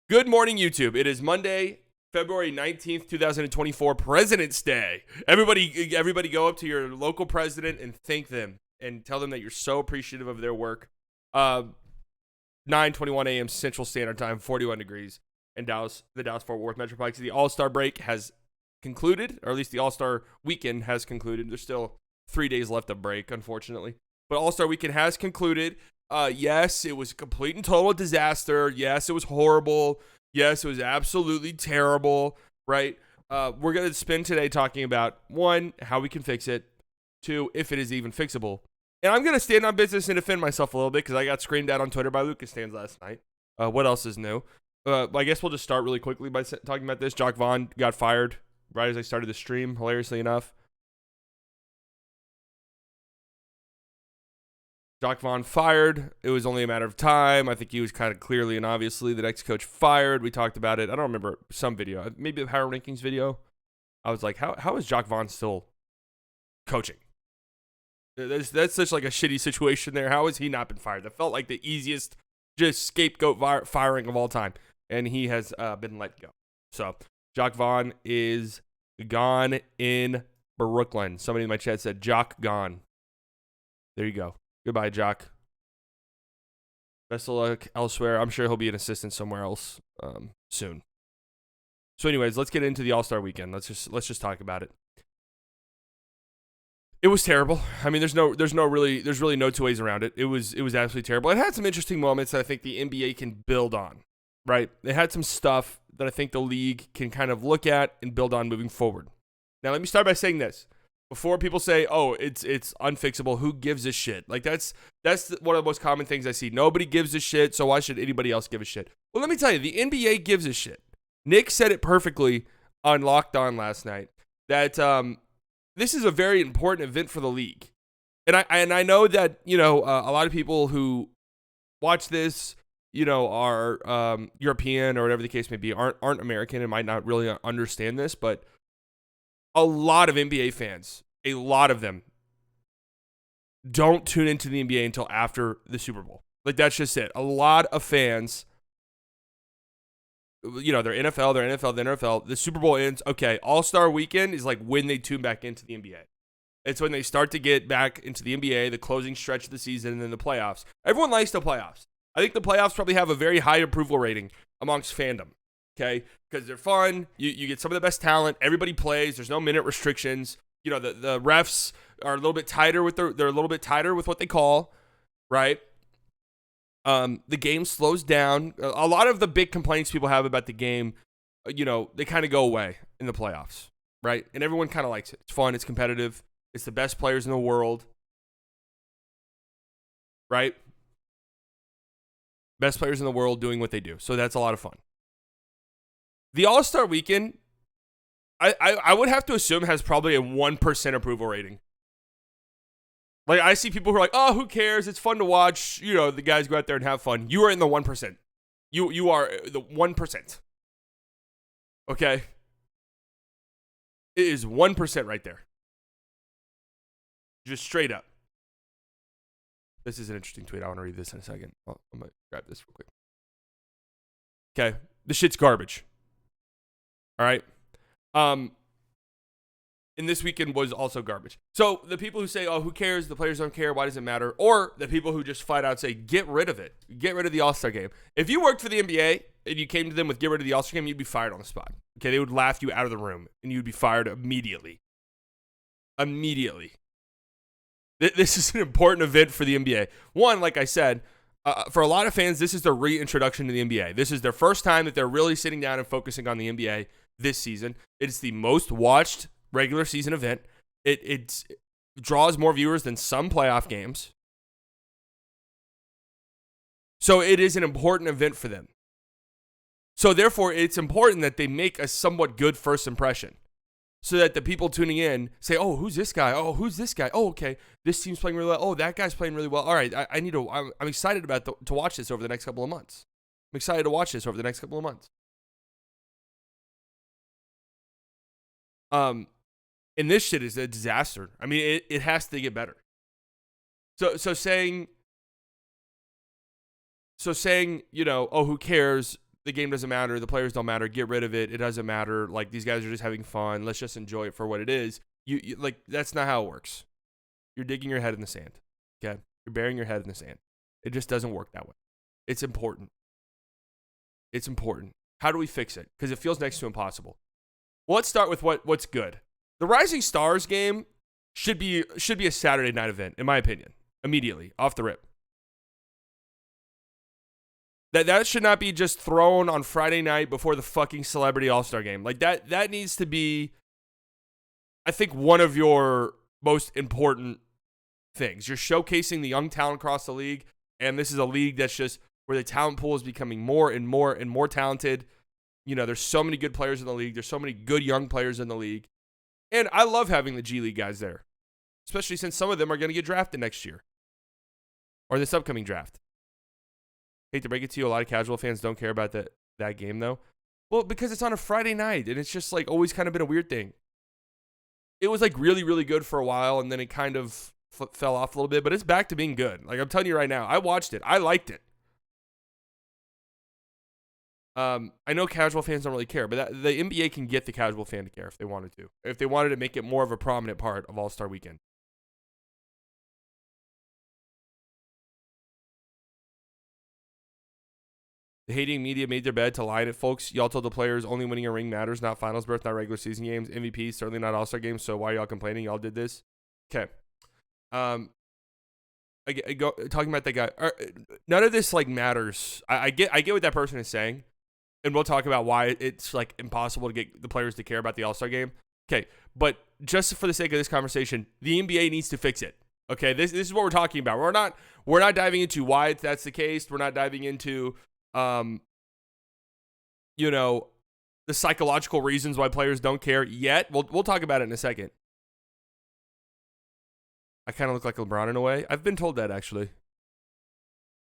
Good morning, YouTube. It is Monday, February 19th, 2024, President's Day. Everybody go up to your local president and thank them and tell them that you're so appreciative of their work. 9:21 a.m. Central Standard Time, 41 degrees in Dallas, the Dallas-Fort Worth Metroplex. The All-Star break has concluded, or at least the All-Star weekend has concluded. There's still 3 days left of break, unfortunately. But All-Star weekend has concluded. Yes, it was a complete and total disaster. Yes, it was horrible. Yes, it was absolutely terrible, right? We're going to spend today talking about, one, how we can fix it, two, if it is even fixable. And I'm going to stand on business and defend myself a little bit because I got screamed at on Twitter by Lucas Stans last night. What else is new? I guess we'll just start really quickly by talking about this. Jacques Vaughn got fired right as I started the stream, hilariously enough. Jacques Vaughn fired. It was only a matter of time. I think he was kind of clearly and obviously the next coach fired. We talked about it. I don't remember some video, maybe the Power Rankings video. I was like, how is Jacques Vaughn still coaching? That's such like a shitty situation there. How has he not been fired? That felt like the easiest just scapegoat firing of all time. And he has been let go. So Jacques Vaughn is gone in Brooklyn. Somebody in my chat said, Jock gone. There you go. Goodbye, Jock. Best of luck elsewhere. I'm sure he'll be an assistant somewhere else soon. So, anyways, let's get into the All-Star weekend. Let's just talk about it. It was terrible. I mean, there's really no two ways around it. It was absolutely terrible. It had some interesting moments that I think the NBA can build on. Right? It had some stuff that I think the league can kind of look at and build on moving forward. Now, let me start by saying this. Before people say, oh, it's unfixable, who gives a shit? Like, that's one of the most common things I see. Nobody gives a shit, so why should anybody else give a shit? Well, let me tell you, the NBA gives a shit. Nick said it perfectly on Locked On last night, that this is a very important event for the league. And I know that, a lot of people who watch this, are European or whatever the case may be, aren't American and might not really understand this, but a lot of NBA fans, a lot of them, don't tune into the NBA until after the Super Bowl. Like, that's just it. A lot of fans, they're NFL, the NFL. The Super Bowl ends. Okay, All-Star weekend is like when they tune back into the NBA. It's when they start to get back into the NBA, the closing stretch of the season, and then the playoffs. Everyone likes the playoffs. I think the playoffs probably have a very high approval rating amongst fandom. Okay, because they're fun. You get some of the best talent. Everybody plays. There's no minute restrictions. The refs are a little bit tighter they're a little bit tighter with what they call, right? The game slows down. A lot of the big complaints people have about the game, they kind of go away in the playoffs, right? And everyone kind of likes it. It's fun. It's competitive. It's the best players in the world, right? Best players in the world doing what they do. So that's a lot of fun. The All-Star weekend, I would have to assume has probably a 1% approval rating. Like, I see people who are like, oh, who cares? It's fun to watch. The guys go out there and have fun. You are in the 1%. You are the 1%. Okay? It is 1% right there. Just straight up. This is an interesting tweet. I want to read this in a second. I'm going to grab this real quick. Okay. This shit's garbage. All right. And this weekend was also garbage. So the people who say, oh, who cares? The players don't care. Why does it matter? Or the people who just flat out say, get rid of it. Get rid of the All-Star game. If you worked for the NBA and you came to them with get rid of the All-Star game, you'd be fired on the spot. Okay. They would laugh you out of the room and you'd be fired immediately. Immediately. This is an important event for the NBA. One, like I said, for a lot of fans, this is their reintroduction to the NBA. This is their first time that they're really sitting down and focusing on the NBA this season. It's the most watched regular season event. It draws more viewers than some playoff games. So it is an important event for them. So therefore, it's important that they make a somewhat good first impression. So that the people tuning in say, oh, who's this guy? Oh, who's this guy? Oh, okay. This team's playing really well. Oh, that guy's playing really well. All right, I'm excited to watch this over the next couple of months. I'm excited to watch this over the next couple of months. And this shit is a disaster. I mean, it has to get better. So saying, oh, who cares? the game doesn't matter, the players don't matter, get rid of it, it doesn't matter, like these guys are just having fun, let's just enjoy it for what it is. You like, that's not how it works. You're digging your head in the sand. Okay? You're burying your head in the sand. It just doesn't work that way. It's important. It's important. How do we fix it? Because it feels next to impossible. Well, let's start with what's good. The Rising Stars game should be a Saturday night event, in my opinion. Immediately, off the rip. That should not be just thrown on Friday night before the fucking Celebrity All-Star game. Like, that needs to be, I think, one of your most important things. You're showcasing the young talent across the league, and this is a league that's just where the talent pool is becoming more and more and more talented. You know, there's so many good players in the league. There's so many good young players in the league. And I love having the G League guys there, especially since some of them are going to get drafted next year or this upcoming draft. Hate to break it to you, a lot of casual fans don't care about that game, though. Well, because it's on a Friday night, and it's just, like, always kind of been a weird thing. It was, like, really, really good for a while, and then it kind of fell off a little bit, but it's back to being good. Like, I'm telling you right now, I watched it. I liked it. I know casual fans don't really care, but the NBA can get the casual fan to care if they wanted to. If they wanted to make it more of a prominent part of All-Star Weekend. The hating media made their bed to lie in it, folks. Y'all told the players only winning a ring matters, not finals berth, not regular season games, MVP, certainly not All-Star games, so why are y'all complaining? Y'all did this? Okay. Talking about that guy. None of this, like, matters. I get what that person is saying, and we'll talk about why it's, like, impossible to get the players to care about the All-Star game. Okay, but just for the sake of this conversation, the NBA needs to fix it. Okay, this is what we're talking about. We're not diving into why that's the case. We're not diving into you know, the psychological reasons why players don't care yet. We'll talk about it in a second. I kind of look like LeBron in a way. I've been told that, actually.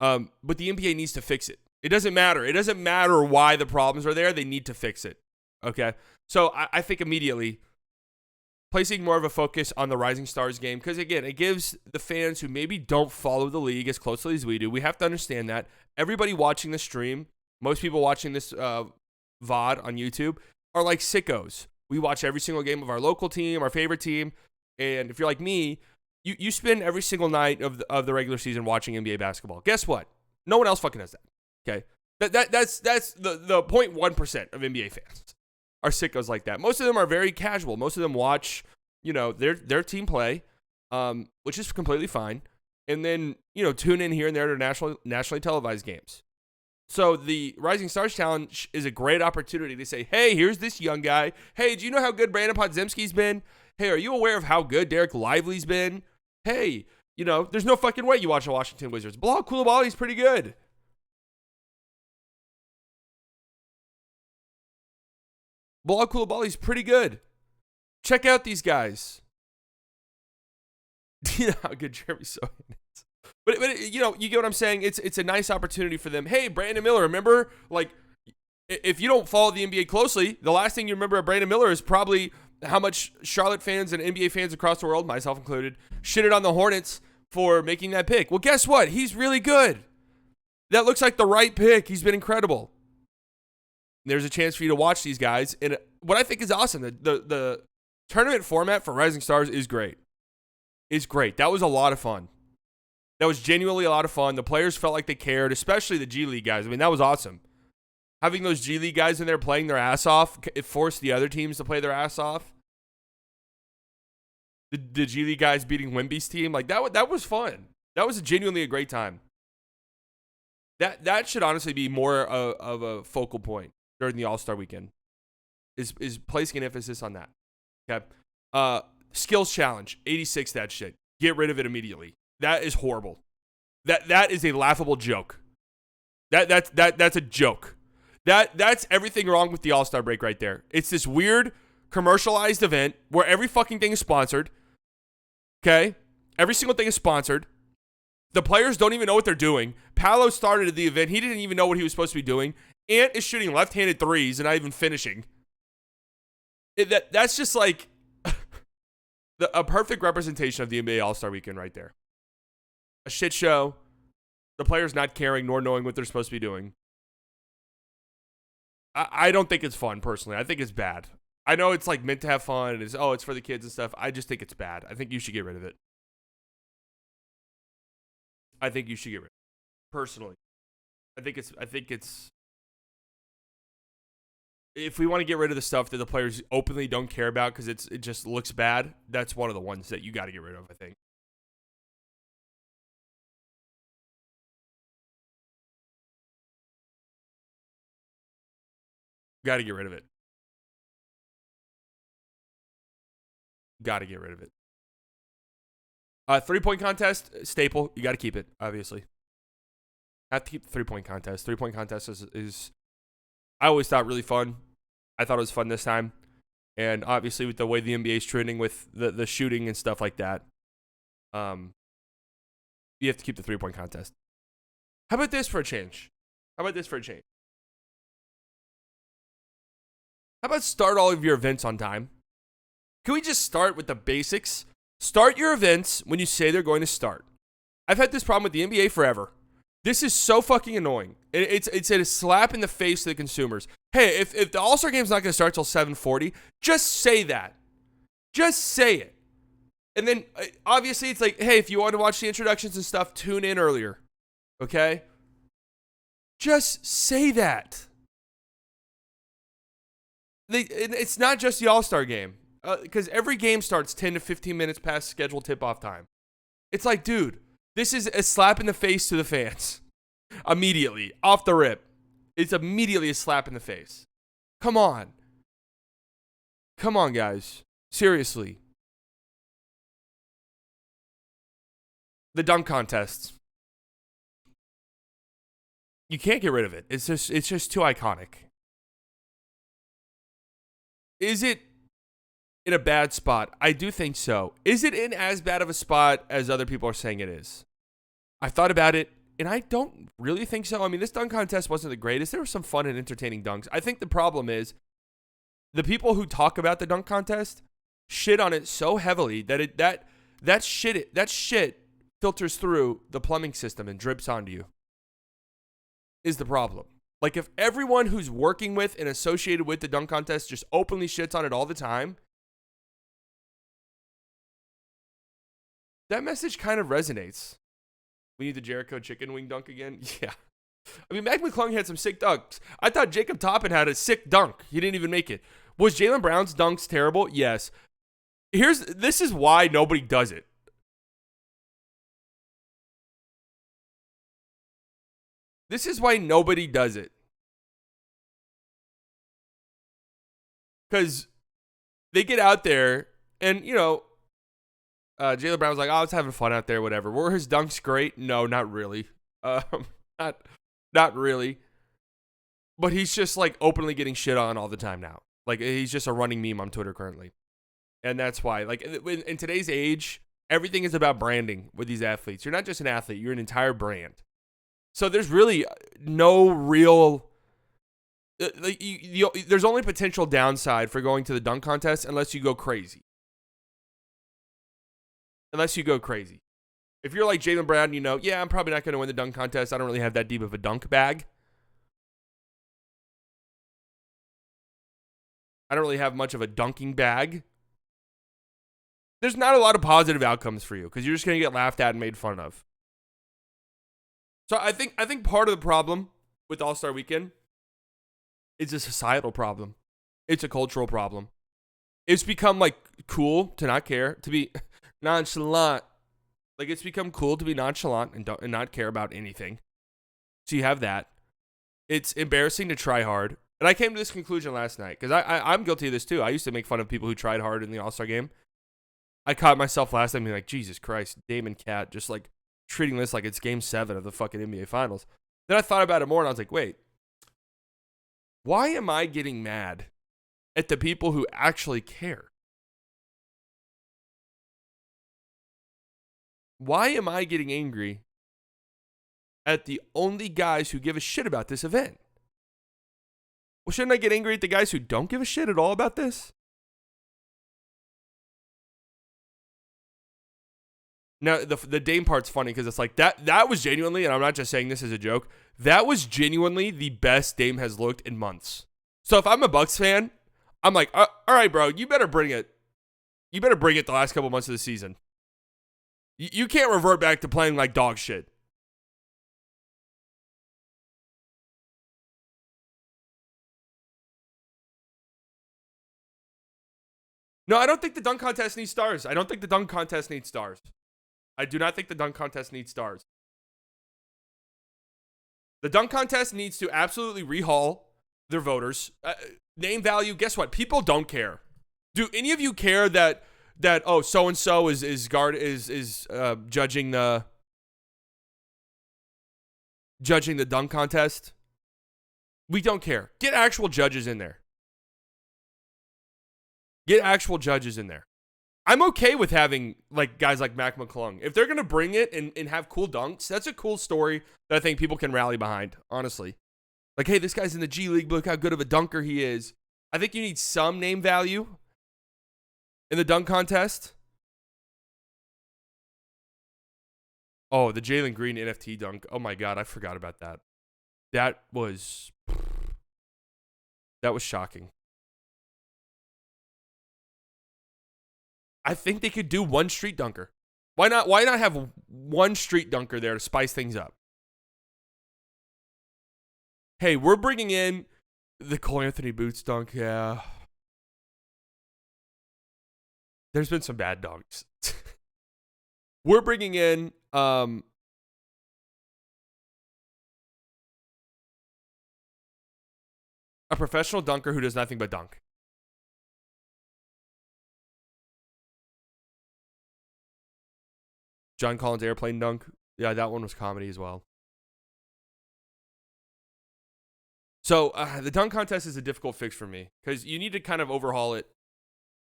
But the NBA needs to fix it. It doesn't matter. It doesn't matter why the problems are there. They need to fix it. Okay? So I think immediately placing more of a focus on the Rising Stars game, because, again, it gives the fans who maybe don't follow the league as closely as we do, we have to understand that everybody watching the stream, most people watching this VOD on YouTube, are like sickos. We watch every single game of our local team, our favorite team, and if you're like me, you spend every single night of the regular season watching NBA basketball. Guess what? No one else fucking does that. Okay? That's the 0.1% of NBA fans are sickos like that. Most of them are very casual. Most of them watch, you know, their team play, which is completely fine, and then, you know, tune in here and there to nationally televised games. So the Rising Stars Challenge is a great opportunity to say, hey, here's this young guy. Hey, do you know how good Brandon Podziemski's been? Hey, are you aware of how good Derek Lively's been? Hey, you know, there's no fucking way you watch the Washington Wizards. Bilal Coulibaly's pretty good. Bilal Coulibaly's pretty good. Check out these guys. You know how good Jeremy Sohan is. But you know, you get what I'm saying? It's a nice opportunity for them. Hey, Brandon Miller, remember? Like, if you don't follow the NBA closely, the last thing you remember of Brandon Miller is probably how much Charlotte fans and NBA fans across the world, myself included, shitted on the Hornets for making that pick. Well, guess what? He's really good. That looks like the right pick. He's been incredible. There's a chance for you to watch these guys. And what I think is awesome, the tournament format for Rising Stars is great. It's great. That was a lot of fun. That was genuinely a lot of fun. The players felt like they cared, especially the G League guys. I mean, that was awesome. Having those G League guys in there playing their ass off, it forced the other teams to play their ass off. The G League guys beating Wemby's team, like that was fun. That was genuinely a great time. That should honestly be more of a focal point during the All-Star weekend. Is placing an emphasis on that. Okay. Skills challenge, 86 that shit. Get rid of it immediately. That is horrible. That is a laughable joke. That's a joke. That's everything wrong with the All-Star break right there. It's this weird commercialized event where every fucking thing is sponsored. Okay? Every single thing is sponsored. The players don't even know what they're doing. Paolo started the event. He didn't even know what he was supposed to be doing. Ant is shooting left-handed threes and not even finishing. That's just like a perfect representation of the NBA All-Star weekend right there. A shit show. The players not caring nor knowing what they're supposed to be doing. I don't think it's fun personally. I think it's bad. I know it's like meant to have fun and it's for the kids and stuff. I just think it's bad. I think you should get rid of it. I think you should get rid of it. Personally. I think it's if we want to get rid of the stuff that the players openly don't care about because it just looks bad, that's one of the ones that you got to get rid of, I think. Got to get rid of it. Got to get rid of it. 3-point contest, staple. You got to keep it, obviously. Have to keep the 3-point contest. 3-point contest is I always thought really fun. I thought it was fun this time. And obviously with the way the NBA is trending with the shooting and stuff like that, you have to keep the 3-point contest. How about this for a change? How about start all of your events on time? Can we just start with the basics? Start your events when you say they're going to start. I've had this problem with the NBA forever. This is so fucking annoying. It's a slap in the face to the consumers. Hey, if the All-Star Game's not going to start till 7:40, just say that. Just say it. And then, obviously, it's like, hey, if you want to watch the introductions and stuff, tune in earlier. Okay? Just say that. It's not just the All-Star Game. Because every game starts 10 to 15 minutes past scheduled tip-off time. It's like, dude, this is a slap in the face to the fans. Immediately. Off the rip. It's immediately a slap in the face. Come on. Come on, guys. Seriously. The dunk contests. You can't get rid of it. It's just too iconic. Is it in a bad spot? I do think so. Is it in as bad of a spot as other people are saying it is? I've thought about it, and I don't really think so. I mean, this dunk contest wasn't the greatest. There were some fun and entertaining dunks. I think the problem is the people who talk about the dunk contest shit on it so heavily that that shit filters through the plumbing system and drips onto you. Is the problem. Like, if everyone who's working with and associated with the dunk contest just openly shits on it all the time, that message kind of resonates. We need the Jericho chicken wing dunk again? Yeah. I mean, Mac McClung had some sick dunks. I thought Jacob Toppin had a sick dunk. He didn't even make it. Was Jaylen Brown's dunks terrible? Yes. This is why nobody does it. This is why nobody does it. Because they get out there and, you know, Jaylen Brown was like, oh, I was having fun out there, whatever. Were his dunks great? No, not really. Not really. But he's just like openly getting shit on all the time now. Like, he's just a running meme on Twitter currently. And that's why, like, in today's age, everything is about branding with these athletes. You're not just an athlete, you're an entire brand. So there's really no real, there's only potential downside for going to the dunk contest unless you go crazy. If you're like Jaylen Brown, you know, yeah, I'm probably not going to win the dunk contest. I don't really have that deep of a dunk bag. I don't really have much of a dunking bag. There's not a lot of positive outcomes for you because you're just going to get laughed at and made fun of. So I think part of the problem with All-Star Weekend is a societal problem. It's a cultural problem. It's become like cool to not care, to be nonchalant. Like, it's become cool to be nonchalant and not care about anything. So you have that. It's embarrassing to try hard. And I came to this conclusion last night because I'm guilty of this too. I used to make fun of people who tried hard in the All-Star game. I caught myself last time being like, Jesus Christ, Damon Cat, just like treating this like it's game 7 of the fucking NBA Finals. Then I thought about it more and I was like, wait, why am I getting mad at the people who actually care? Why am I getting angry at the only guys who give a shit about this event? Well, shouldn't I get angry at the guys who don't give a shit at all about this? Now, the Dame part's funny because it's like that was genuinely, and I'm not just saying this as a joke, that was genuinely the best Dame has looked in months. So if I'm a Bucks fan, I'm like, all right, bro, you better bring it. You better bring it the last couple months of the season. You can't revert back to playing like dog shit. No, I don't think the dunk contest needs stars. I don't think the dunk contest needs stars. I do not think the dunk contest needs stars. The dunk contest needs to absolutely rehaul their voters. Name value, guess what? People don't care. Do any of you care that oh, so and so is judging the dunk contest? We don't care. Get actual judges in there. Get actual judges in there. I'm okay with having like guys like Mac McClung. If they're gonna bring it and have cool dunks, that's a cool story that I think people can rally behind, honestly. Like, hey, this guy's in the G League, look how good of a dunker he is. I think you need some name value in the dunk contest. Oh, the Jalen Green NFT dunk. Oh my God, I forgot about that. That was shocking. I think they could do one street dunker. Why not have one street dunker there to spice things up? Hey, we're bringing in the Cole Anthony Boots dunk. Yeah. There's been some bad dunks. We're bringing in a professional dunker who does nothing but dunk. John Collins airplane dunk. Yeah, that one was comedy as well. So the dunk contest is a difficult fix for me because you need to kind of overhaul it.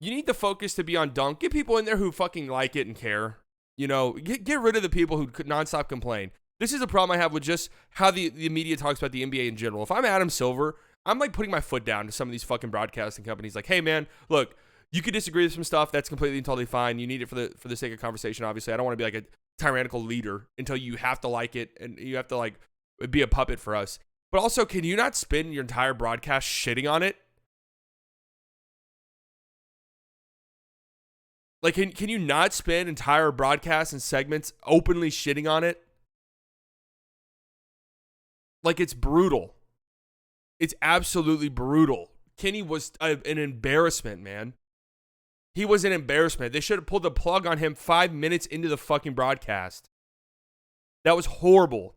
You need the focus to be on dunk. Get people in there who fucking like it and care. You know, get rid of the people who could nonstop complain. This is a problem I have with just how the media talks about the NBA in general. If I'm Adam Silver, I'm like putting my foot down to some of these fucking broadcasting companies. Like, hey man, look, you could disagree with some stuff. That's completely and totally fine. You need it for the sake of conversation. Obviously, I don't want to be like a tyrannical leader until you have to like it and you have to like be a puppet for us. But also, can you not spend your entire broadcast shitting on it? Like, can you not spend entire broadcasts and segments openly shitting on it? Like, it's brutal. It's absolutely brutal. Kenny was an embarrassment, man. He was an embarrassment. They should have pulled the plug on him 5 minutes into the fucking broadcast. That was horrible.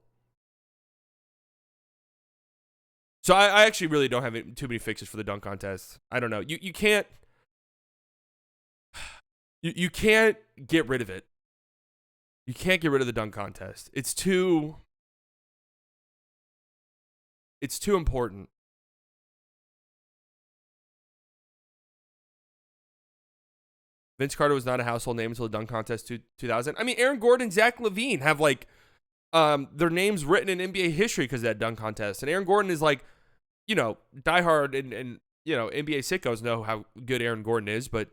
So I actually really don't have too many fixes for the dunk contest. I don't know. You can't you can't get rid of it. You can't get rid of the dunk contest. It's too important. Vince Carter was not a household name until the dunk contest 2000. I mean, Aaron Gordon, Zach LaVine have like their names written in NBA history because of that dunk contest. And Aaron Gordon is like, you know, diehard and you know, NBA sickos know how good Aaron Gordon is, but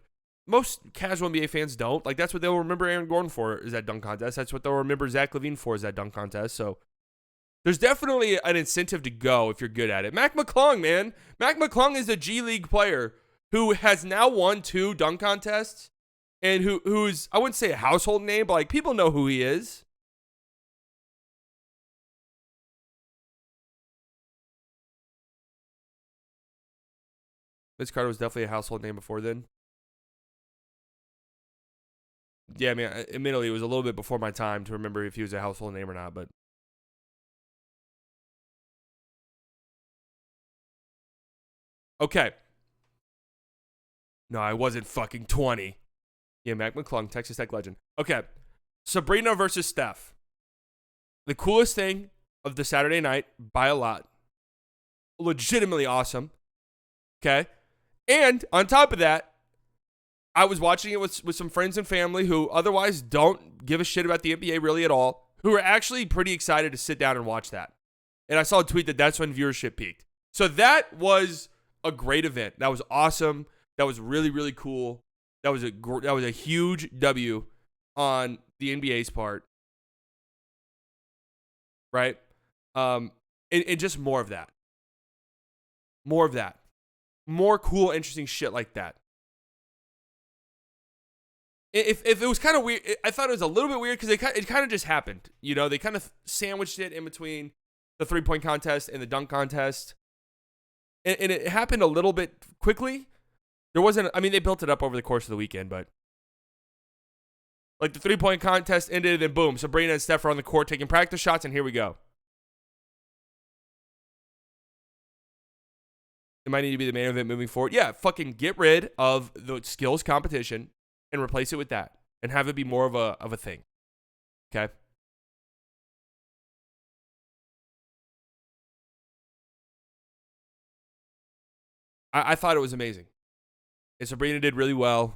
most casual NBA fans don't. Like, that's what they'll remember Aaron Gordon for, is that dunk contest. That's what they'll remember Zach LaVine for, is that dunk contest. So there's definitely an incentive to go if you're good at it. Mac McClung, man. Mac McClung is a G League player who has now won 2 dunk contests and who's, I wouldn't say a household name, but like people know who he is. Vince Carter was definitely a household name before then. Yeah, I mean, admittedly, it was a little bit before my time to remember if he was a household name or not, but okay. No, I wasn't fucking 20. Yeah, Mac McClung, Texas Tech legend. Okay, Sabrina versus Steph. The coolest thing of the Saturday night by a lot. Legitimately awesome. Okay, and on top of that, I was watching it with some friends and family who otherwise don't give a shit about the NBA really at all, who are actually pretty excited to sit down and watch that. And I saw a tweet that's when viewership peaked. So that was a great event. That was awesome. That was really, really cool. That was a huge W on the NBA's part, right? And just more of that. More of that. more cool, interesting shit like that. If it was kind of weird, I thought it was a little bit weird because it kind of just happened. You know, they kind of sandwiched it in between the 3-point contest and the dunk contest. And it happened a little bit quickly. There wasn't, I mean, they built it up over the course of the weekend, but like the 3-point contest ended and boom, Sabrina and Steph are on the court taking practice shots, and here we go. It might need to be the main event moving forward. Yeah, fucking get rid of the skills competition and replace it with that and have it be more of a thing. Okay? I thought it was amazing. And Sabrina did really well.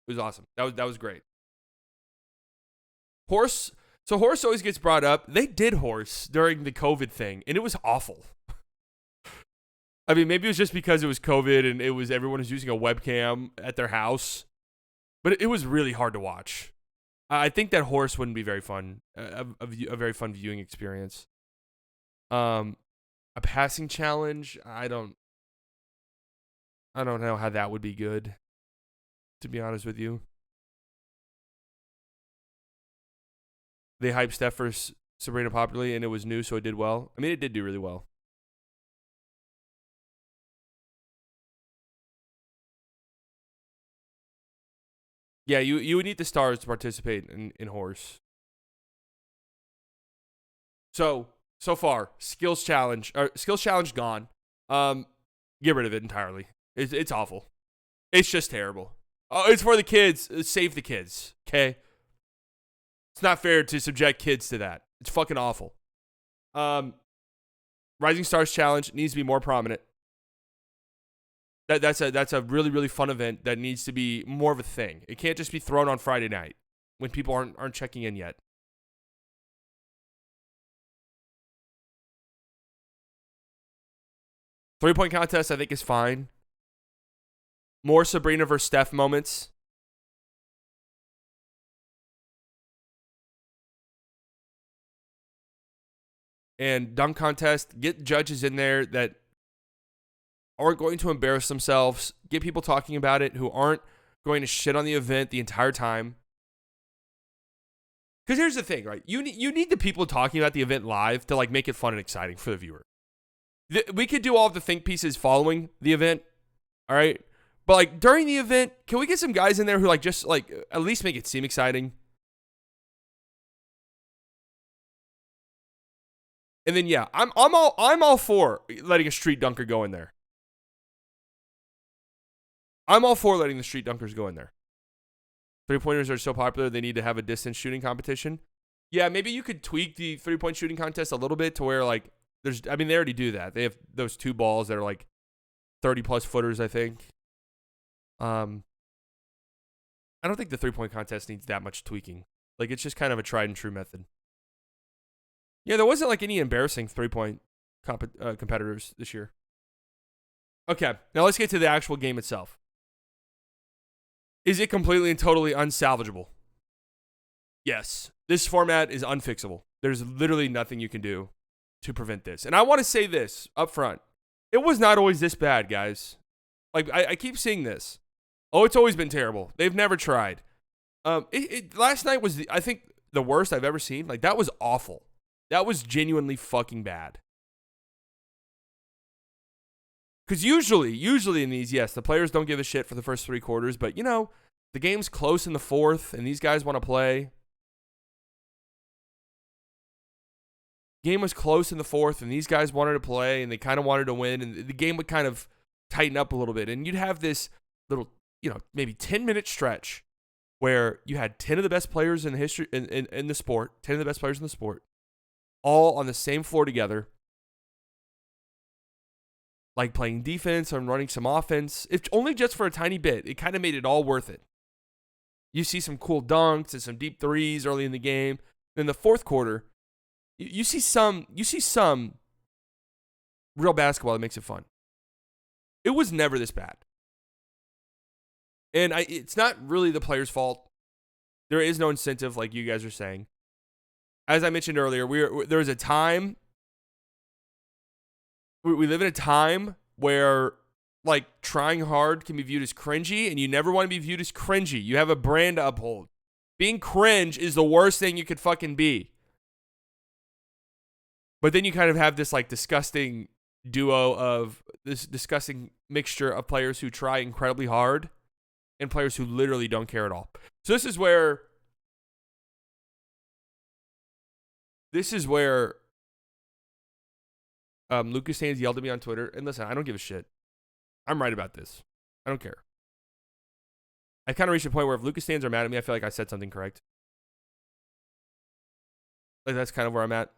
It was awesome. That was great. Horse always gets brought up. They did horse during the COVID thing, and it was awful. I mean, maybe it was just because it was COVID and everyone was using a webcam at their house, but it was really hard to watch. I think that horse wouldn't be very fun, a very fun viewing experience. A passing challenge, I don't know how that would be good, to be honest with you. They hyped Steph for Sabrina popularly, and it was new, so it did well. I mean, it did do really well. Yeah, you would need the stars to participate in horse. So far, skills challenge gone. Get rid of it entirely. It's awful. It's just terrible. Oh, it's for the kids. Save the kids. Okay. It's not fair to subject kids to that. It's fucking awful. Rising Stars Challenge needs to be more prominent. That's a really, really fun event that needs to be more of a thing. It can't just be thrown on Friday night when people aren't checking in yet. Three-point contest, I think, is fine. More Sabrina versus Steph moments. And dunk contest, get judges in there that aren't going to embarrass themselves. Get people talking about it who aren't going to shit on the event the entire time. Because here's the thing, right? You need the people talking about the event live to like make it fun and exciting for the viewer. We could do all of the think pieces following the event, all right? But like during the event, can we get some guys in there who like just like at least make it seem exciting? And then yeah, I'm all for letting a street dunker go in there. I'm all for letting the street dunkers go in there. 3-pointers are so popular, they need to have a distance shooting competition. Yeah, maybe you could tweak the 3-point shooting contest a little bit to where, like, they already do that. They have those 2 balls that are, like, 30-plus footers, I think. I don't think the 3-point contest needs that much tweaking. Like, it's just kind of a tried-and-true method. Yeah, there wasn't, like, any embarrassing 3-point competitors this year. Okay, now let's get to the actual game itself. Is it completely and totally unsalvageable? Yes. This format is unfixable. There's literally nothing you can do to prevent this. And I want to say this up front. It was not always this bad, guys. Like, I keep seeing this. Oh, it's always been terrible. They've never tried. Last night was, I think, the worst I've ever seen. Like, that was awful. That was genuinely fucking bad. Because usually in these, yes, the players don't give a shit for the first 3 quarters, but, you know, the game's close in the 4th, and these guys want to play. Game was close in the 4th, and these guys wanted to play, and they kind of wanted to win, and the game would kind of tighten up a little bit. And you'd have this little, you know, maybe 10-minute stretch where you had 10 of the best players in the history in the sport, 10 of the best players in the sport, all on the same floor together, like playing defense and running some offense, if only just for a tiny bit. It kind of made it all worth it. You see some cool dunks and some deep threes early in the game. In the 4th quarter, you see some real basketball that makes it fun. It was never this bad. And it's not really the players' fault. There is no incentive, like you guys are saying. As I mentioned earlier, there was a time. We live in a time where like trying hard can be viewed as cringy, and you never want to be viewed as cringy. You have a brand to uphold. Being cringe is the worst thing you could fucking be. But then you kind of have this like disgusting duo of this disgusting mixture of players who try incredibly hard and players who literally don't care at all. So this is where Lucas Sands yelled at me on Twitter. And listen, I don't give a shit. I'm right about this. I don't care. I've kind of reached a point where if Lucas Sands are mad at me, I feel like I said something correct. Like that's kind of where I'm at.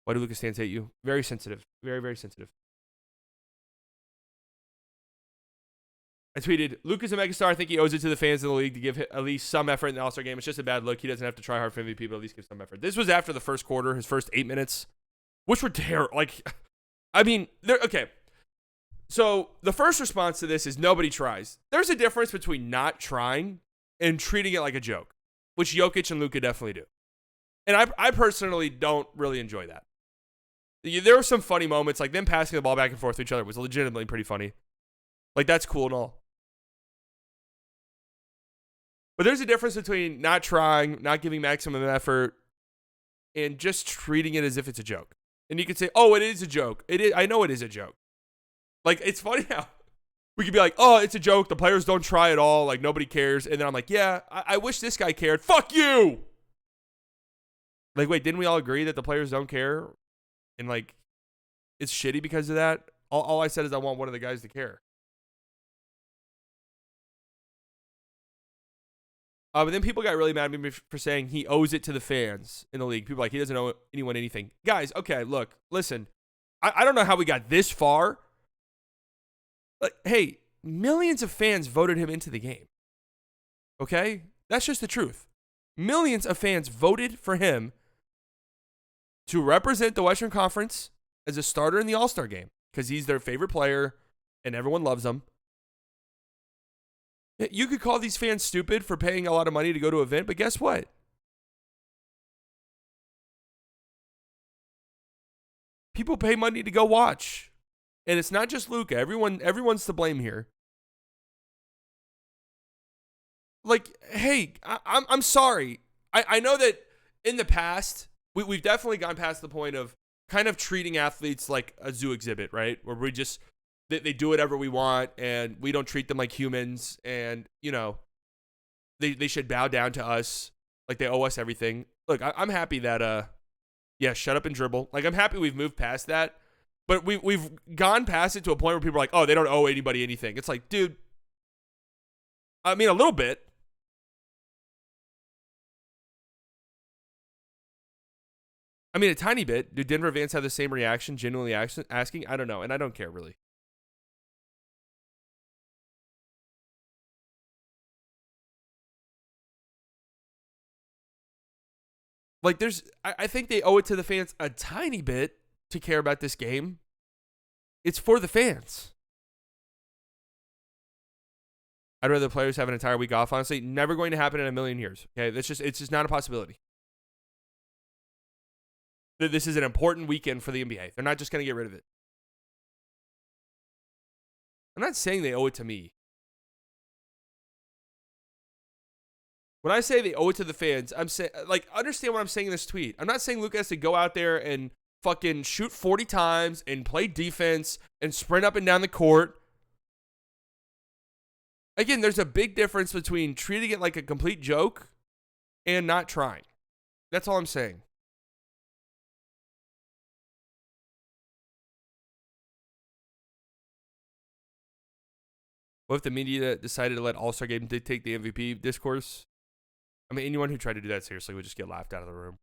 Why do Lucas Sands hate you? Very sensitive. Very, very sensitive. I tweeted, Lucas a megastar. I think he owes it to the fans in the league to give at least some effort in the All-Star game. It's just a bad look. He doesn't have to try hard for MVP, but at least give some effort. This was after the first quarter, his first 8 minutes, which were terrible. Like, I mean, okay. So the first response to this is nobody tries. There's a difference between not trying and treating it like a joke, which Jokic and Luka definitely do. And I personally don't really enjoy that. There were some funny moments, like them passing the ball back and forth to each other was legitimately pretty funny. Like, that's cool and all. But there's a difference between not trying, not giving maximum effort, and just treating it as if it's a joke. And you could say, oh, it is a joke. It is. I know it is a joke. Like, it's funny how we could be like, oh, it's a joke. The players don't try at all. Like, nobody cares. And then I'm like, yeah, I wish this guy cared. Fuck you! Like, wait, didn't we all agree that the players don't care? And, like, it's shitty because of that? All I said is I want one of the guys to care. But then people got really mad at me for saying he owes it to the fans in the league. People are like, he doesn't owe anyone anything. Guys, okay, look, listen. I don't know how we got this far. Like, hey, millions of fans voted him into the game. Okay? That's just the truth. Millions of fans voted for him to represent the Western Conference as a starter in the All-Star game because he's their favorite player and everyone loves him. You could call these fans stupid for paying a lot of money to go to an event, but guess what? People pay money to go watch. And it's not just Luka. Everyone's to blame here. Like, hey, I'm sorry. I know that in the past, we've definitely gone past the point of kind of treating athletes like a zoo exhibit, right? Where we just, they do whatever we want and we don't treat them like humans. And, you know, they should bow down to us like they owe us everything. Look, I'm happy that, yeah, shut up and dribble. Like, I'm happy we've moved past that. But we've gone past it to a point where people are like, oh, they don't owe anybody anything. It's like, dude, I mean, a little bit. I mean, a tiny bit. Do Denver fans have the same reaction, genuinely asking? I don't know, and I don't care, really. Like, I think they owe it to the fans a tiny bit to care about this game. It's for the fans. I'd rather the players have an entire week off, honestly. Never going to happen in a million years. Okay, it's just not a possibility. This is an important weekend for the NBA. They're not just going to get rid of it. I'm not saying they owe it to me. When I say they owe it to the fans, I'm saying, like, understand what I'm saying in this tweet. I'm not saying Luka has to go out there and fucking shoot 40 times and play defense and sprint up and down the court. Again, there's a big difference between treating it like a complete joke and not trying. That's all I'm saying. What if the media decided to let All-Star Game dictate the MVP discourse? I mean, anyone who tried to do that seriously would just get laughed out of the room.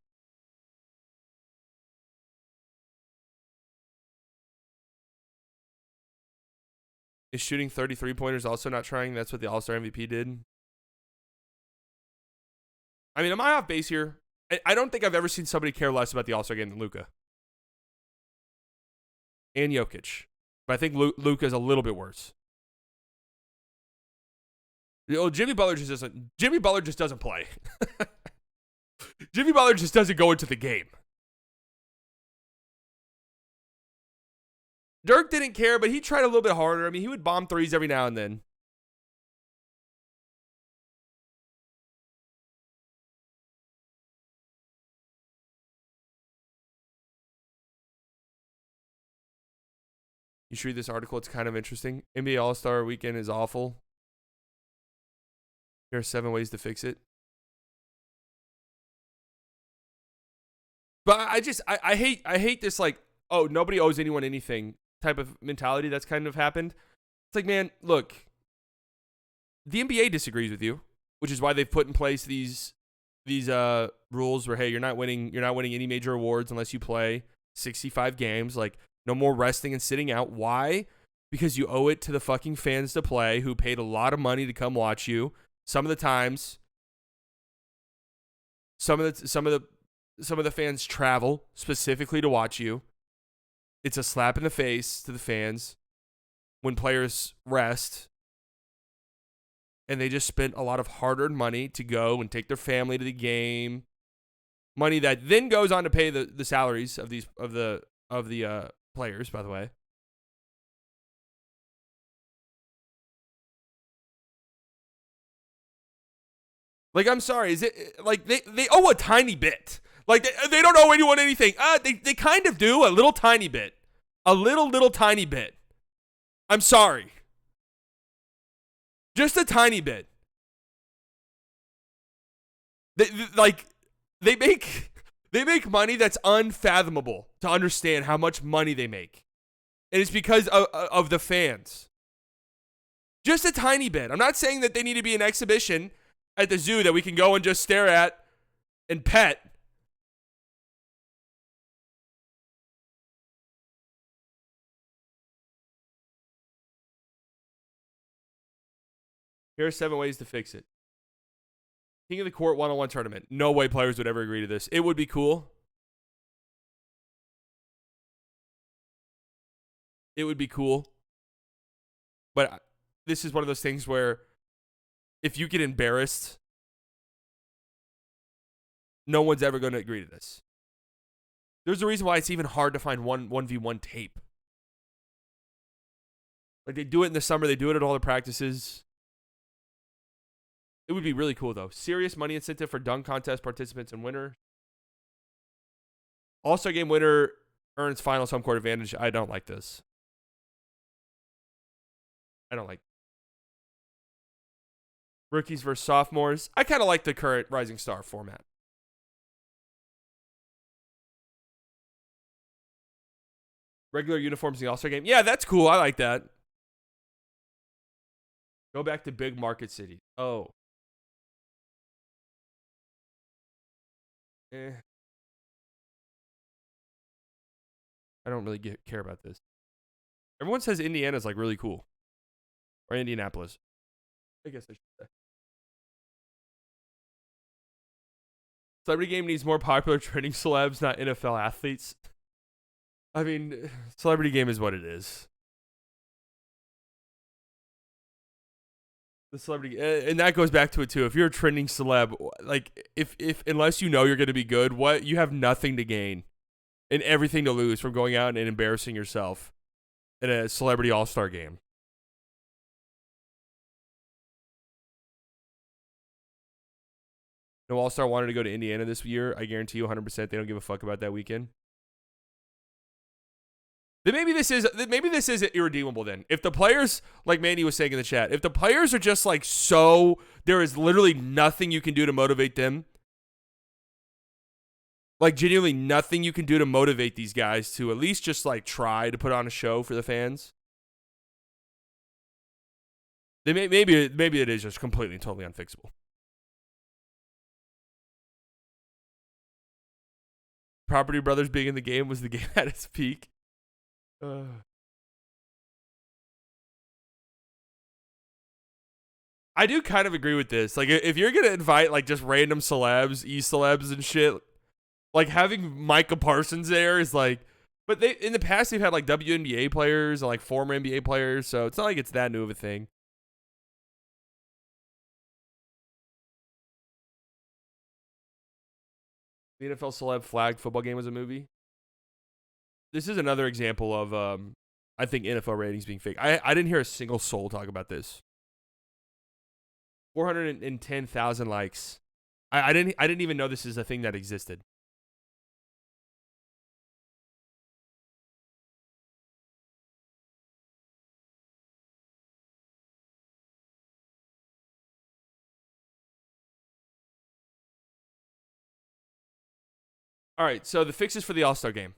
Is shooting 33-pointers also not trying? That's what the All-Star MVP did. I mean, am I off base here? I don't think I've ever seen somebody care less about the All-Star game than Luka. And Jokic. But I think Luka's a little bit worse. You know, Jimmy Butler just doesn't play. Jimmy Butler just doesn't go into the game. Dirk didn't care, but he tried a little bit harder. I mean, he would bomb threes every now and then. You should read this article. It's kind of interesting. NBA All-Star Weekend is awful. Here are 7 ways to fix it. But I hate this like, oh, nobody owes anyone anything type of mentality that's kind of happened. It's like, man, look, the NBA disagrees with you, which is why they've put in place these rules where, hey, you're not winning any major awards unless you play 65 games. Like, no more resting and sitting out. Why? Because you owe it to the fucking fans to play, who paid a lot of money to come watch you. Some of the times, some of the fans travel specifically to watch you. It's a slap in the face to the fans when players rest, and they just spent a lot of hard-earned money to go and take their family to the game. Money that then goes on to pay the salaries of the players, by the way. Like, I'm sorry, is it like they owe a tiny bit? Like, they don't owe anyone anything. They kind of do, a little tiny bit. A little tiny bit. I'm sorry. Just a tiny bit. They make money that's unfathomable to understand how much money they make. And it's because of the fans. Just a tiny bit. I'm not saying that they need to be an exhibition at the zoo that we can go and just stare at and pet. Here are 7 ways to fix it. King of the Court one-on-one tournament. No way players would ever agree to this. It would be cool. It would be cool. But this is one of those things where if you get embarrassed, no one's ever going to agree to this. There's a reason why it's even hard to find 1v1 tape. Like, they do it in the summer. They do it at all the practices. It would be really cool, though. Serious money incentive for dunk contest participants and winner. All-Star game winner earns finals home court advantage. I don't like this. I don't like rookies versus sophomores. I kind of like the current Rising Star format. Regular uniforms in the All-Star game. Yeah, that's cool. I like that. Go back to big market cities. Oh. I don't really care about this. Everyone says Indiana's like really cool. Or Indianapolis. I guess I should say. Celebrity game needs more popular trending celebs, not NFL athletes. I mean, celebrity game is what it is. The celebrity, and that goes back to it too. If you're a trending celeb, like if unless you know you're going to be good, what you have nothing to gain and everything to lose from going out and embarrassing yourself in a celebrity all-star game. No all-star wanted to go to Indiana this year. I guarantee you 100% they don't give a fuck about that weekend. Then maybe this is irredeemable then. If the players, like Mandy was saying in the chat, if the players are just like so, there is literally nothing you can do to motivate them. Like genuinely nothing you can do to motivate these guys to at least just like try to put on a show for the fans. They maybe it is just completely and totally unfixable. Property Brothers being in the game was the game at its peak. I do kind of agree with this. Like, if you're gonna invite like just random celebs, celebs and shit, like having Micah Parsons there is like. But they in the past they've had like WNBA players and like former NBA players, so it's not like it's that new of a thing. The NFL celeb flag football game was a movie. This is another example of I think NFL ratings being fake. I didn't hear a single soul talk about this. 410,000 likes. I didn't even know this is a thing that existed. All right, so the fixes for the All-Star game.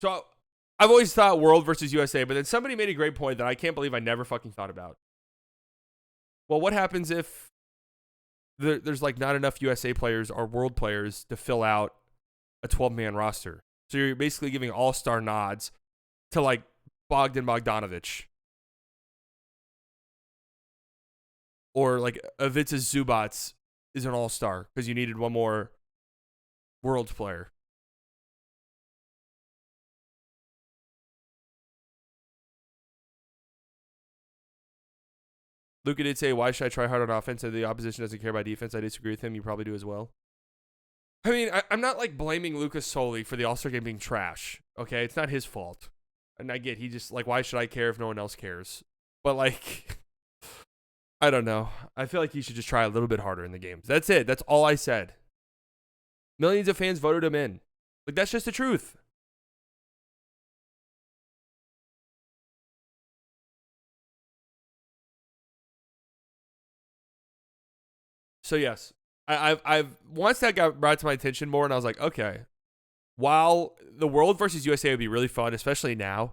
So I've always thought World versus USA, but then somebody made a great point that I can't believe I never fucking thought about. Well, what happens if there's like not enough USA players or World players to fill out a 12-man roster? So you're basically giving All-Star nods to like Bogdan Bogdanovic or like Ivica Zubac is an All-Star because you needed one more World player. Luka did say, why should I try hard on offense if the opposition doesn't care about defense? I disagree with him. You probably do as well. I mean, I'm not like blaming Luka solely for the All-Star game being trash. Okay, it's not his fault. And I get he just like, why should I care if no one else cares? But like, I don't know. I feel like he should just try a little bit harder in the games. That's it. That's all I said. Millions of fans voted him in. Like, that's just the truth. So yes, I've once that got brought to my attention more, and I was like, okay, while the World versus USA would be really fun, especially now,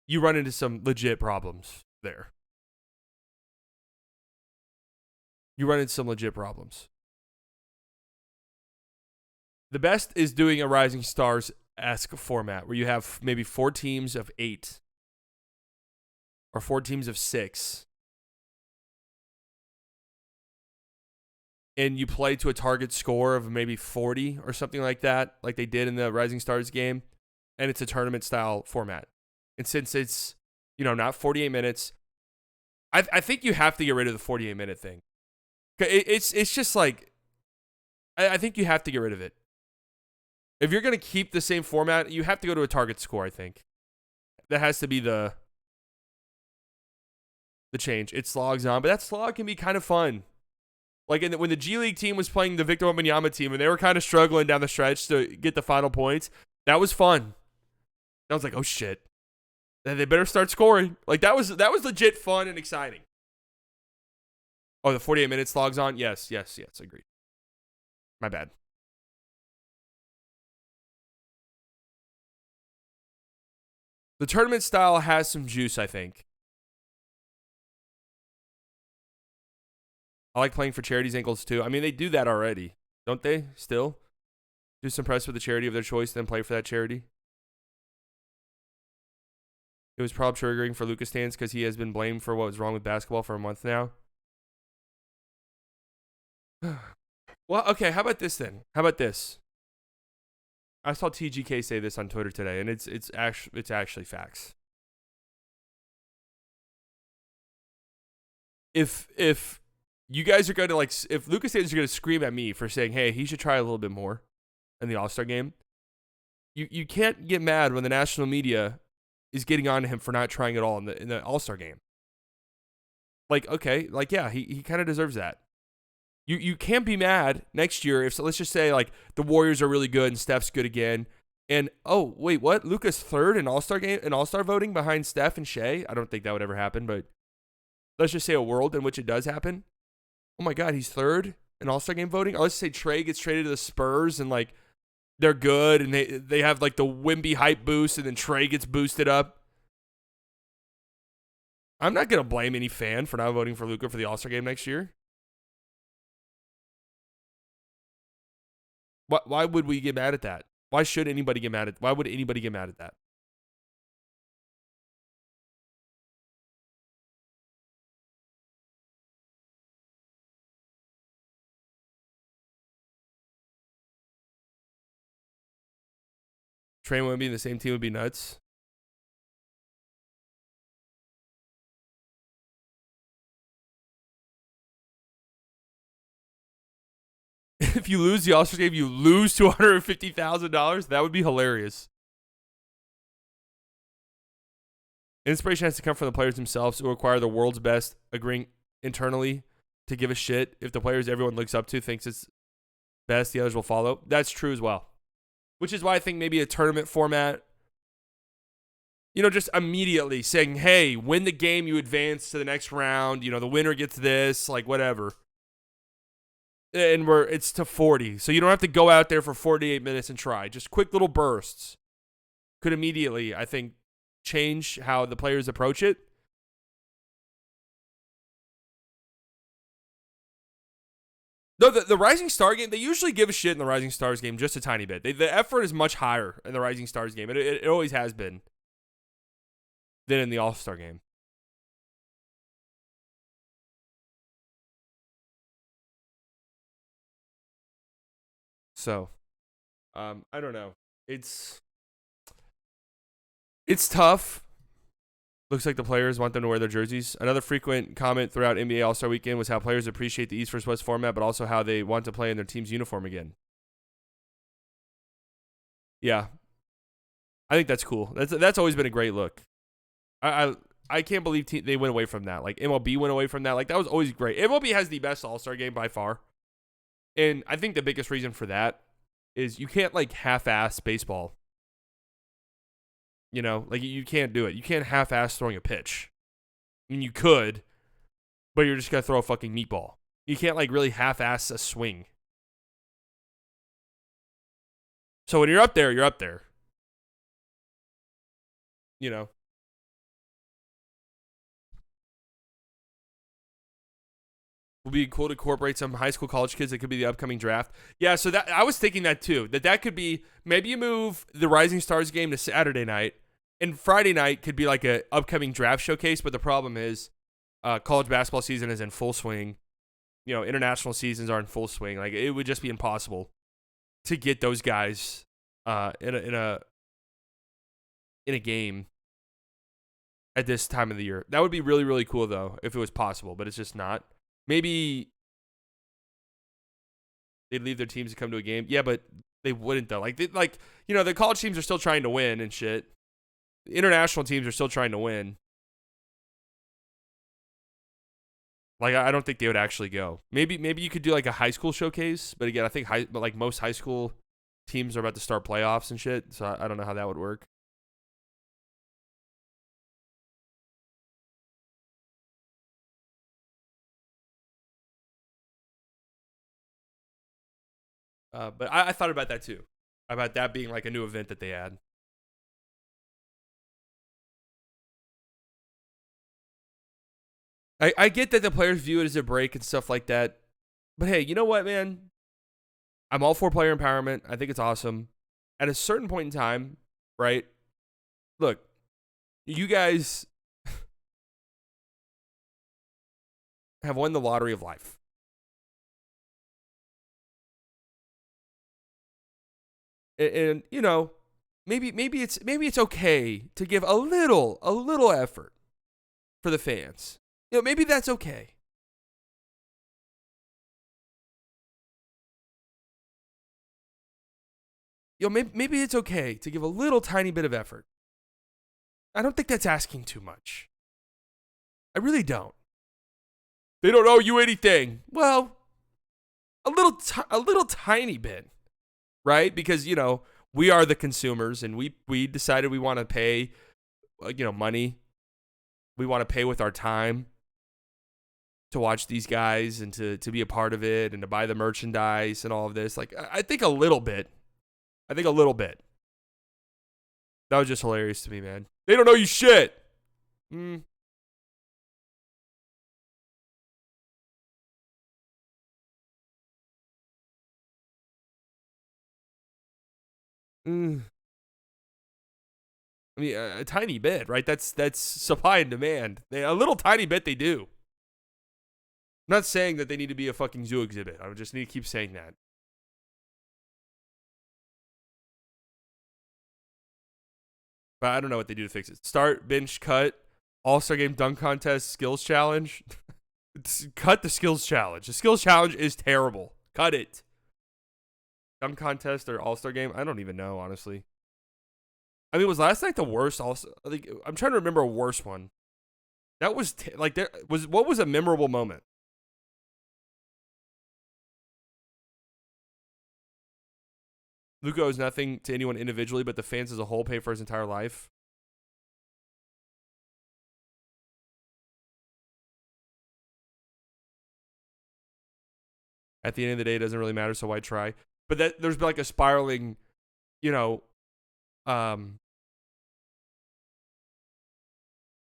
you run into some legit problems there. You run into some legit problems. The best is doing a Rising Stars-esque format where you have maybe 4 teams of 8 or 4 teams of 6. And you play to a target score of maybe 40 or something like that, like they did in the Rising Stars game. And it's a tournament-style format. And since it's, not 48 minutes, I think you have to get rid of the 48-minute thing. It's just like, I think you have to get rid of it. If you're going to keep the same format, you have to go to a target score, I think. That has to be the change. It slogs on, but that slog can be kind of fun. Like when the G League team was playing the Victor Wembanyama team and they were kind of struggling down the stretch to get the final points, that was fun. I was like, oh shit. They better start scoring. Like that was legit fun and exciting. Oh, the 48 minutes logs on? Yes, agreed. My bad. The tournament style has some juice, I think. I like playing for charities and goals too. I mean, they do that already, don't they? Still? Do some press with the charity of their choice, then play for that charity. It was probably triggering for Lucas stands because he has been blamed for what was wrong with basketball for a month now. Well, okay, how about this then? How about this? I saw TGK say this on Twitter today, and it's actually facts. If you guys are going to like, if Lucas Stands are going to scream at me for saying, hey, he should try a little bit more in the All-Star game, you can't get mad when the national media is getting on to him for not trying at all in the All-Star game. Like, okay, like, yeah, he kind of deserves that. You can't be mad next year if, so let's just say, like, the Warriors are really good and Steph's good again. And, oh, wait, what? Luka's third in All-Star game, in All-Star voting behind Steph and Shea? I don't think that would ever happen, but let's just say a world in which it does happen. Oh, my God, he's third in All-Star game voting? Or let's say Trey gets traded to the Spurs and, like, they're good and they have, like, the Wimby hype boost and then Trey gets boosted up. I'm not going to blame any fan for not voting for Luka for the All-Star game next year. Why would we get mad at that? Why should anybody get mad at? Why would anybody get mad at that? Trey Wimby in the same team would be nuts. if you lose the All-Star game, you lose $250,000. That would be hilarious. Inspiration has to come from the players themselves who require the world's best, agreeing internally to give a shit if the players everyone looks up to thinks it's best, the others will follow. That's true as well. Which is why I think maybe a tournament format, just immediately saying, hey, win the game, you advance to the next round. The winner gets this, like whatever. And it's to 40. So you don't have to go out there for 48 minutes and try. Just quick little bursts could immediately, I think, change how the players approach it. No, the Rising Star game, they usually give a shit in the Rising Stars game just a tiny bit. The effort is much higher in the Rising Stars game. It always has been than in the All-Star game. So, I don't know. It's tough. Looks like the players want them to wear their jerseys. Another frequent comment throughout NBA All-Star Weekend was how players appreciate the East vs. West format, but also how they want to play in their team's uniform again. Yeah. I think that's cool. That's always been a great look. I can't believe they went away from that. Like, MLB went away from that. Like, that was always great. MLB has the best All-Star game by far. And I think the biggest reason for that is you can't, like, half-ass baseball. Like you can't do it. You can't half-ass throwing a pitch. I mean, you could, but you're just going to throw a fucking meatball. You can't, like, really half-ass a swing. So when you're up there, you're up there. Would be cool to incorporate some high school, college kids that could be the upcoming draft. Yeah, so that I was thinking that too. That could be, maybe you move the Rising Stars game to Saturday night, and Friday night could be like a upcoming draft showcase. But the problem is, college basketball season is in full swing. International seasons are in full swing. Like, it would just be impossible to get those guys in a game at this time of the year. That would be really, really cool though if it was possible, but it's just not. Maybe they'd leave their teams to come to a game. Yeah, but they wouldn't though. The college teams are still trying to win and shit. The international teams are still trying to win. Like, I don't think they would actually go. Maybe you could do like a high school showcase, but again, I think most high school teams are about to start playoffs and shit. So I don't know how that would work. But I thought about that too, about that being like a new event that they add. I get that the players view it as a break and stuff like that, but hey, you know what, man? I'm all for player empowerment. I think it's awesome. At a certain point in time, right? Look, you guys have won the lottery of life. And maybe it's okay to give a little effort for the fans. Maybe that's okay. Maybe it's okay to give a little tiny bit of effort. I don't think that's asking too much. I really don't. They don't owe you anything. Well, a little tiny bit. Right? Because, we are the consumers and we decided we want to pay, money. We want to pay with our time to watch these guys and to be a part of it and to buy the merchandise and all of this. Like, I think a little bit. That was just hilarious to me, man. They don't know you shit. I mean, a tiny bit, right? That's supply and demand. A little tiny bit they do. I'm not saying that they need to be a fucking zoo exhibit. I just need to keep saying that. But I don't know what they do to fix it. Start, bench, cut, All-Star Game dunk contest, skills challenge. Cut the skills challenge. The skills challenge is terrible. Cut it. dunk contest or All-Star game? I don't even know, honestly. I mean, was last night the worst? Also, like, I'm trying to remember a worse one. That was what was a memorable moment? Luka owes nothing to anyone individually, but the fans as a whole pay for his entire life. At the end of the day, it doesn't really matter, so why try? But there's been like a spiraling, you know,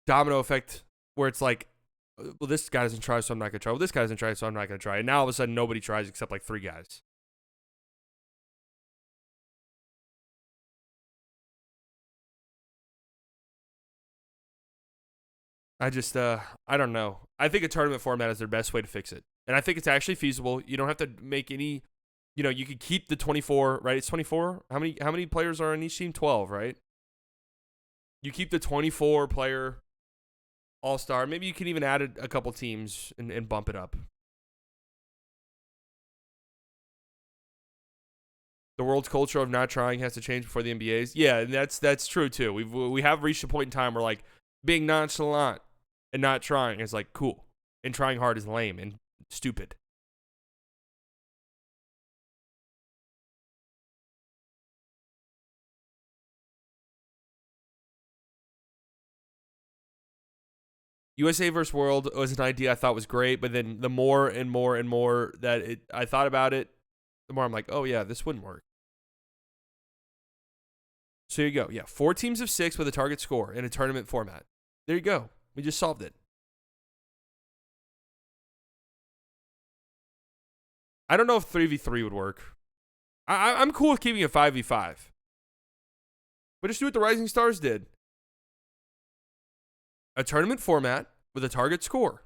domino effect where it's like, well, this guy doesn't try, so I'm not gonna try. Well, this guy doesn't try, so I'm not gonna try. And now all of a sudden, nobody tries except like 3 guys. I don't know. I think a tournament format is their best way to fix it, and I think it's actually feasible. You don't have to make any. You could keep the 24, right? It's 24. How many players are on each team? 12, right? You keep the 24 player all-star. Maybe you can even add a couple teams and bump it up. The world's culture of not trying has to change before the NBA's. Yeah, and that's true too. We have reached a point in time where like being nonchalant and not trying is like cool, and trying hard is lame and stupid. USA versus World was an idea I thought was great, but then the more and more and more that I thought about it, the more I'm like, oh yeah, this wouldn't work. So here you go. Yeah, 4 teams of 6 with a target score in a tournament format. There you go. We just solved it. I don't know if 3v3 would work. I'm cool with keeping it 5v5. But just do what the Rising Stars did. A tournament format with a target score.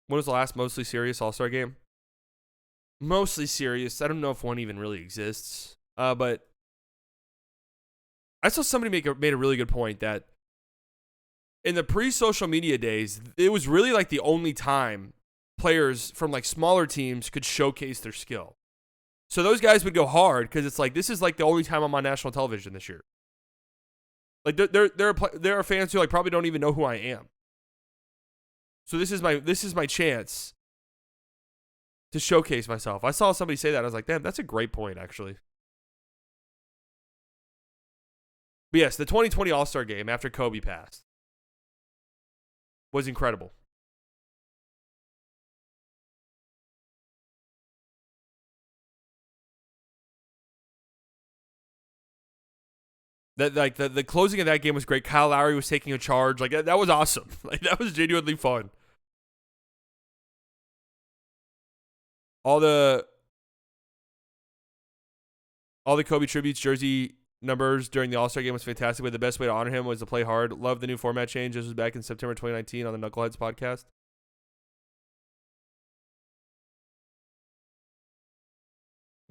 When was the last mostly serious All-Star game? Mostly serious. I don't know if one even really exists. But I saw somebody made a really good point that in the pre-social media days, it was really like the only time players from like smaller teams could showcase their skill. So those guys would go hard because it's like, this is like the only time I'm on national television this year. Like there are fans who like probably don't even know who I am. So this is my chance to showcase myself. I saw somebody say that. I was like, damn, that's a great point, actually. But yes, the 2020 All-Star game after Kobe passed was incredible. That like the closing of that game was great. Kyle Lowry was taking a charge. Like that was awesome. Like that was genuinely fun. All the Kobe tributes jersey numbers during the All-Star game was fantastic, but the best way to honor him was to play hard. Love the new format change. This was back in September 2019 on the Knuckleheads podcast.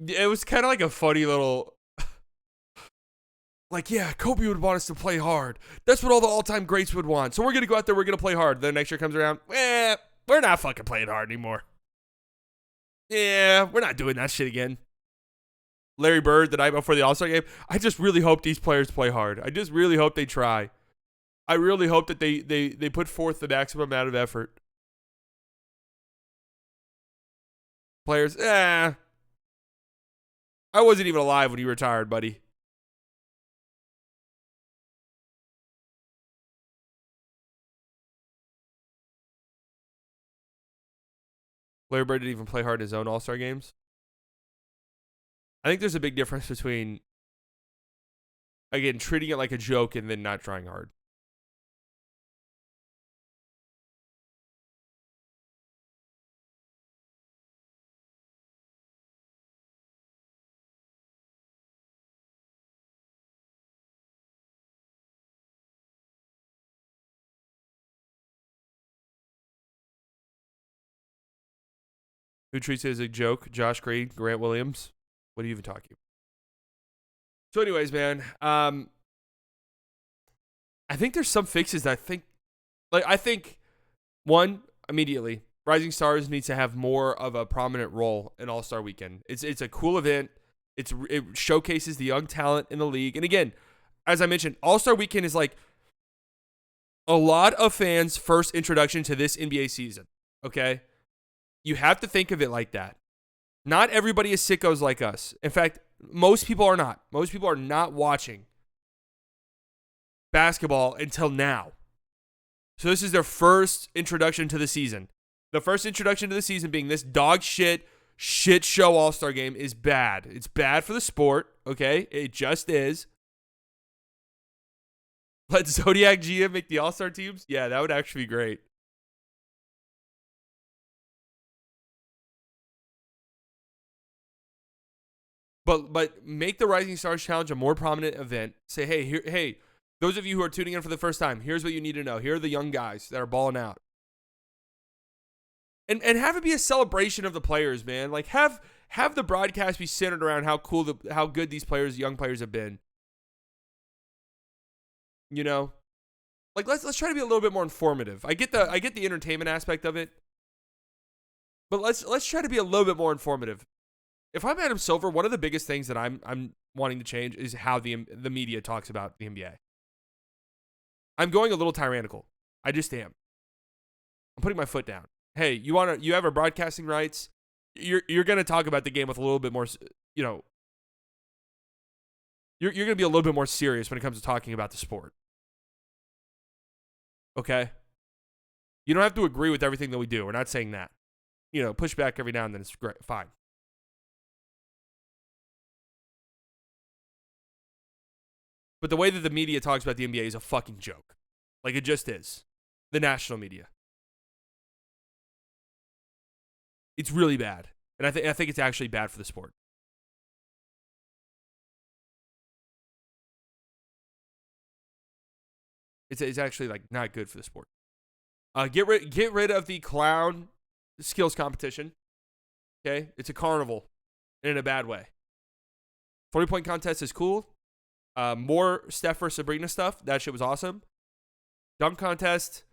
It was kind of like a funny little, like, yeah, Kobe would want us to play hard. That's what all the all-time greats would want. So we're going to go out there, we're going to play hard. Then next year comes around, we're not fucking playing hard anymore. Yeah, we're not doing that shit again. Larry Bird the night before the All-Star game. I just really hope these players play hard. I just really hope they try. I really hope that they put forth the maximum amount of effort. Players, I wasn't even alive when you retired, buddy. Larry Bird didn't even play hard in his own All-Star games. I think there's a big difference between, again, treating it like a joke and then not trying hard. Who treats it as a joke? Josh Green, Grant Williams. What are you even talking about? So, anyways, man, I think there's some fixes that I think one, immediately, Rising Stars needs to have more of a prominent role in All-Star Weekend. It's a cool event. It showcases the young talent in the league. And again, as I mentioned, All-Star Weekend is like a lot of fans' first introduction to this NBA season. Okay? You have to think of it like that. Not everybody is sickos like us. In fact, most people are not. Most people are not watching basketball until now. So this is their first introduction to the season. The first introduction to the season being this dog shit show All-Star game is bad. It's bad for the sport, okay? It just is. Let Zodiac GM make the All-Star teams? Yeah, that would actually be great. But make the Rising Stars Challenge a more prominent event. Say, hey, those of you who are tuning in for the first time, here's what you need to know. Here are the young guys that are balling out. And have it be a celebration of the players, man. Like have the broadcast be centered around how good these players, young players, have been. You know, like let's try to be a little bit more informative. I get the entertainment aspect of it, but let's try to be a little bit more informative. If I'm Adam Silver, one of the biggest things that I'm wanting to change is how the media talks about the NBA. I'm going a little tyrannical. I just am. I'm putting my foot down. Hey, you have our broadcasting rights. You're going to talk about the game with a little bit more, you know, you're going to be a little bit more serious when it comes to talking about the sport. Okay? You don't have to agree with everything that we do. We're not saying that. You know, push back every now and then. It's great. Fine. But the way that the media talks about the NBA is a fucking joke. Like it just is. The national media. It's really bad. And I think it's actually bad for the sport. It's actually like not good for the sport. Get rid of the clown skills competition. Okay? It's a carnival in a bad way. 40-point contest is cool. More Steph or Sabrina stuff. That shit was awesome. Dunk contest.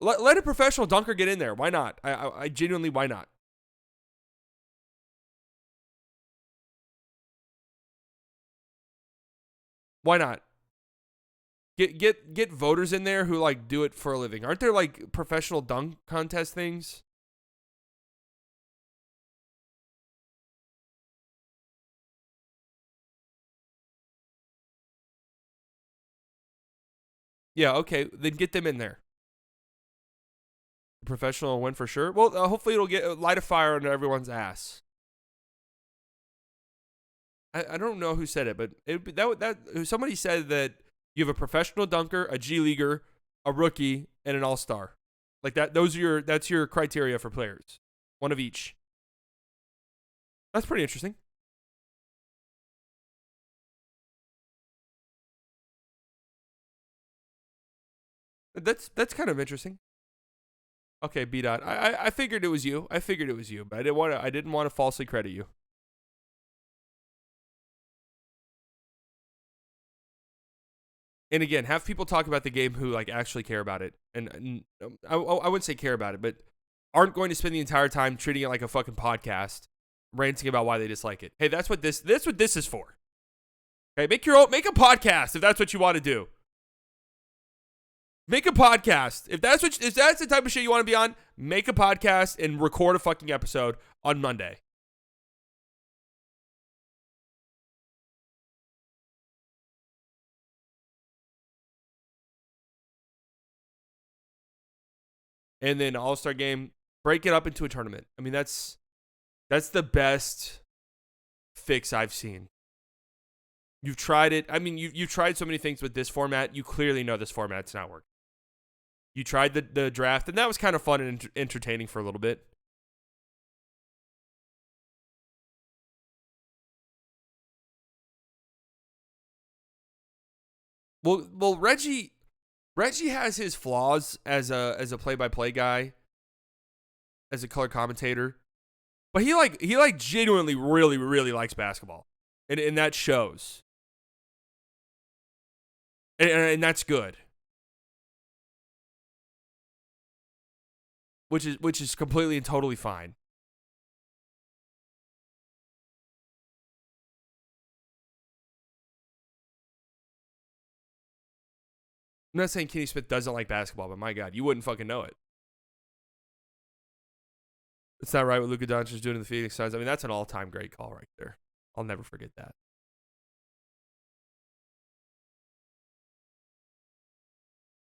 Let a professional dunker get in there. Why not? I genuinely, why not? Why not? Get voters in there who like do it for a living. Aren't there like professional dunk contest things? Yeah, okay. Then get them in there. Professional win for sure. Well, hopefully it'll light a fire under everyone's ass. I don't know who said it, but somebody said that you have a professional dunker, a G leaguer, a rookie, and an all-star. Like that. That's your criteria for players. One of each. That's pretty interesting. That's kind of interesting. Okay, B dot. I figured it was you. But I didn't want to falsely credit you. And again, have people talk about the game who like actually care about it, and I wouldn't say care about it, but aren't going to spend the entire time treating it like a fucking podcast, ranting about why they dislike it. Hey, that's what this is for. Okay, make a podcast if that's what you want to do. Make a podcast if that's the type of shit you want to be on. Make a podcast and record a fucking episode on Monday. And then All-Star game, break it up into a tournament. I mean, that's the best fix I've seen. You've tried it. I mean, you've tried so many things with this format. You clearly know this format's not working. You tried the draft, and that was kind of fun and entertaining for a little bit. Well, Reggie has his flaws as a play-by-play guy, as a color commentator, but he genuinely really really likes basketball, and that shows, and that's good. which is completely and totally fine. I'm not saying Kenny Smith doesn't like basketball, but my God, you wouldn't fucking know it. It's not right what Luka Doncic is doing to the Phoenix Suns. I mean, that's an all-time great call right there. I'll never forget that.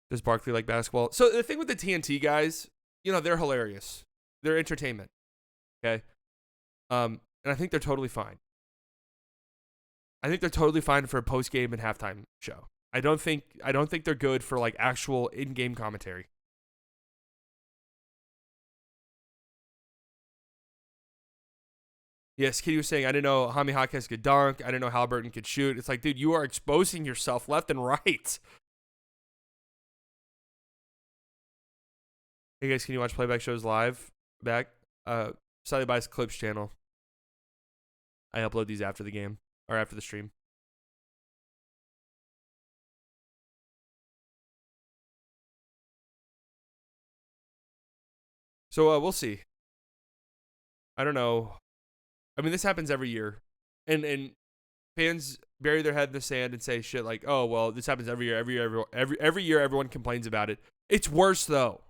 Does Barkley like basketball? So the thing with the TNT guys, they're hilarious. They're entertainment. Okay. And I think they're totally fine. I think they're totally fine for a post-game and halftime show. I don't think they're good for like actual in-game commentary. Yes, Kitty was saying, I didn't know Jaime Jaquez could dunk. I didn't know Halliburton could shoot. It's like, dude, you are exposing yourself left and right. Hey guys, can you watch playback shows live? Back? Slightly Biased Clips channel. I upload these after the game or after the stream. So we'll see. I don't know. I mean, this happens every year, and fans bury their head in the sand and say shit like, "Oh, well, this happens every year. Every year, everyone complains about it. It's worse though.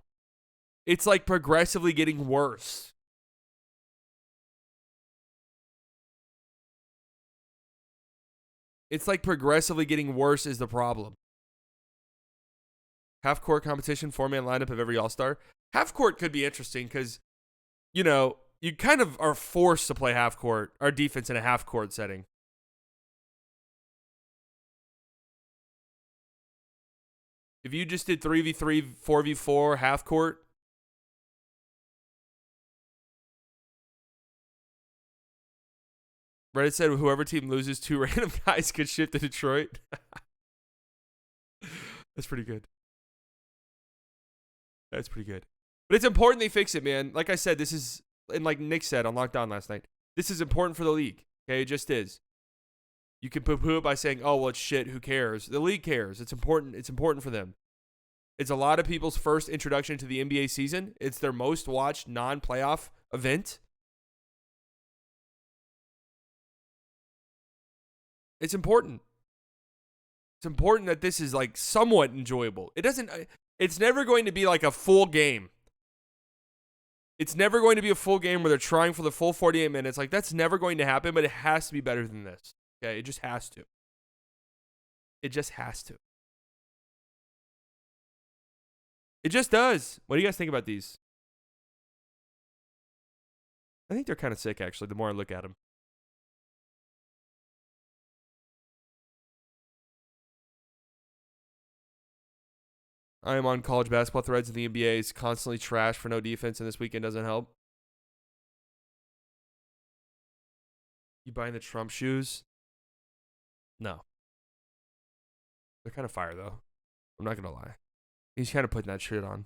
It's like progressively getting worse." It's like progressively getting worse is the problem. Half-court competition, 4-man lineup of every All-Star. Half-court could be interesting because, you kind of are forced to play half-court, or defense in a half-court setting. If you just did 3v3, 4v4, half-court, Reddit said whoever team loses 2 random guys could ship to Detroit. That's pretty good. That's pretty good. But it's important they fix it, man. Like I said, this is, and like Nick said on Lockdown last night, this is important for the league. Okay, it just is. You can poo-poo it by saying, oh, well, it's shit, who cares? The league cares. It's important. It's important for them. It's a lot of people's first introduction to the NBA season. It's their most watched non-playoff event. It's important. It's important that this is like somewhat enjoyable. It's never going to be like a full game. It's never going to be a full game where they're trying for the full 48 minutes. Like, that's never going to happen, but it has to be better than this. Okay, it just has to. It just has to. It just does. What do you guys think about these? I think they're kind of sick, actually, the more I look at them. I am on college basketball threads, and the NBA is constantly trashed for no defense, and this weekend doesn't help. You buying the Trump shoes? No. They're kind of fire, though. I'm not going to lie. He's kind of putting that shit on.